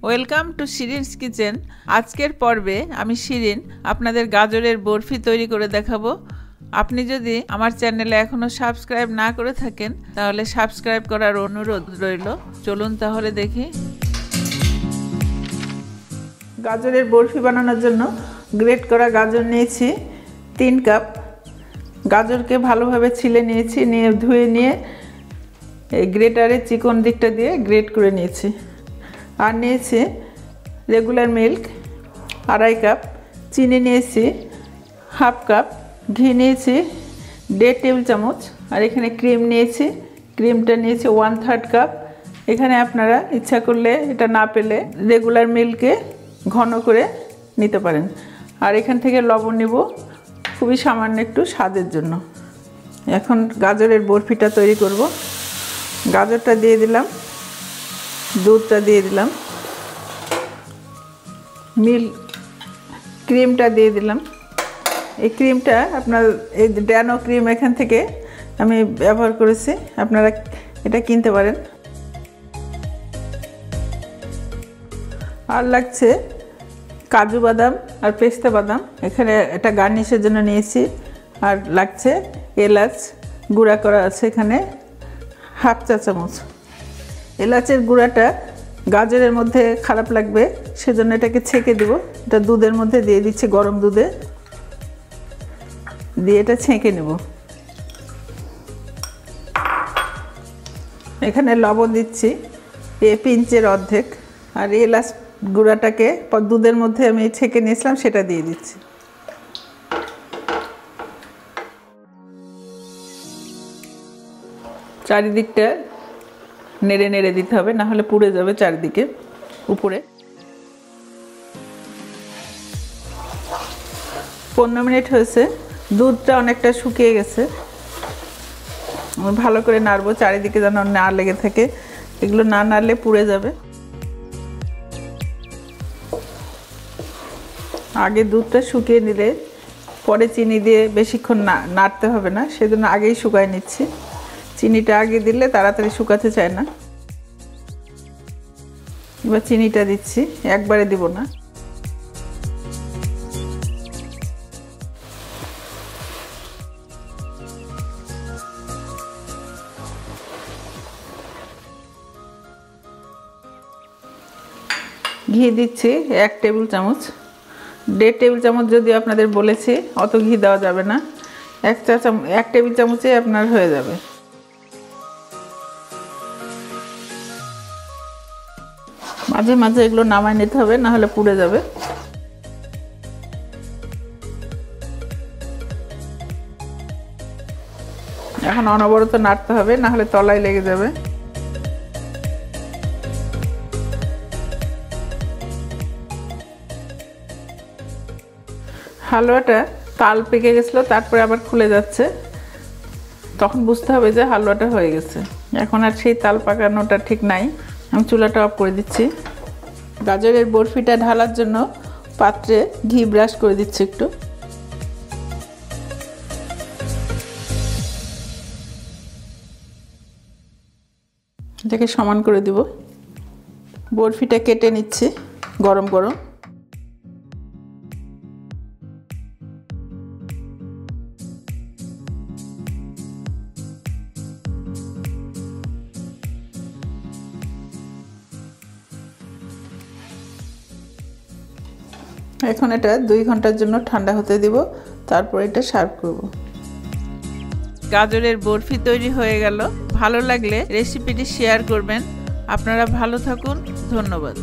Welcome to শিরিনস kitchen. আজকের পর্বে আমি শিরিন আপনাদের গাজরের বরফি তৈরি করে দেখাবো। আপনি যদি আমার চ্যানেলে এখনো সাবস্ক্রাইব না করে থাকেন তাহলে সাবস্ক্রাইব করার অনুরোধ রইল। চলুন তাহলে দেখি। গাজরের বরফি বানানোর জন্য গ্রেট করা গাজর নিয়েছি 3 কাপ। গাজরকে ভালোভাবে ছিলে নিয়েছি, নিয়ে ধুয়ে নিয়ে এই গ্রেটারের চিকন দিকটা দিয়ে গ্রেট করে নিয়েছি। আর নিয়েছি রেগুলার মিল্ক 2.5 কাপ, চিনি নিয়েছি 1/2 কাপ, ঘি নিয়েছি 1.5 টেবিল চামচ, আর এখানে ক্রিম নিয়েছি, ক্রিমটা নিয়েছি 1/3 কাপ। এখানে আপনারা ইচ্ছা করলে এটা না পেলে রেগুলার মিল্কে ঘন করে নিতে পারেন। আর এখান থেকে লবণ নেব খুবই সামান্য একটু স্বাদের জন্য। এখন গাজরের বরফিটা তৈরি করব। গাজরটা দিয়ে দিলাম, দুধটা দিয়ে দিলাম, ক্রিমটা দিয়ে দিলাম। এই ক্রিমটা আপনার এই ড্যানো ক্রিম এখান থেকে আমি ব্যবহার করেছি, আপনারা এটা কিনতে পারেন। আর লাগছে কাজু বাদাম আর পেস্তা বাদাম, এখানে এটা গার্নিশের জন্য নিয়েছি। আর লাগছে এলাচ গুঁড়া করা আছে এখানে 1/2 চা চামচ। এলাচের গুঁড়াটা গাজরের মধ্যে খারাপ লাগবে, সেজন্য এটাকে ছেঁকে দেব। এটা দুধের মধ্যে দিয়ে দিচ্ছি, গরম দুধে দিয়ে এটা ছেঁকে নেব। এখানে লবণ দিচ্ছি 1 পিঞ্চের অর্ধেক, আর এলাচ গুঁড়াটাকে দুধের মধ্যে আমি ছেঁকে নিয়েছিলাম সেটা দিয়ে দিচ্ছি। চারিদিকটা নেড়ে নেড়ে দিতে হবে, না হলে পুড়ে যাবে চারিদিকে উপরে। 15 মিনিট হয়েছে, দুধটা অনেকটা শুকিয়ে গেছে। ভালো করে নাড়বো, চারিদিকে যেন না লেগে থাকে, এগুলো না নাড়লে পুড়ে যাবে। আগে দুধটা শুকিয়ে নিলে পরে চিনি দিয়ে বেশিক্ষণ নাড়তে হবে না, সেজন্য আগেই শুকায় নিচ্ছি। চিনিটা আগে দিলে তাড়াতাড়ি শুকাতে চায় না। এবার চিনিটা দিচ্ছি, একবারে দিব না। ঘি দিচ্ছি 1 টেবিল চামচ, 1.5 টেবিল চামচ যদি আপনাদের বলেছি, অত ঘি দেওয়া যাবে না। 1 টেবিল চামচে আপনার হয়ে যাবে। মাঝে মাঝে এগুলো নামায় নিতে হবে, না হলে পুড়ে যাবে। এখন অনবরত নাড়তে হবে, না হলে তলায় লেগে যাবে। হালুয়াটা তাল পেকে গেছিলো, তারপরে আবার খুলে যাচ্ছে, তখন বুঝতে হবে যে হালুয়াটা হয়ে গেছে। এখন আর সেই তাল পাকানোটা ঠিক নাই। আমি চুলাটা অফ করে দিচ্ছি। গাজরের বরফিটা ঢালার জন্য পাত্রে ঘি ব্রাশ করে দিচ্ছি একটু। এটাকে সমান করে দিব। বরফিটা কেটে নিচ্ছি গরম গরম। এখন এটা 2 ঘন্টার জন্য ঠান্ডা হতে দিব, তারপর এটা সার্ভ করব। গাজরের বরফি তৈরি হয়ে গেল। ভালো লাগলে রেসিপিটি শেয়ার করবেন। আপনারা ভালো থাকুন, ধন্যবাদ।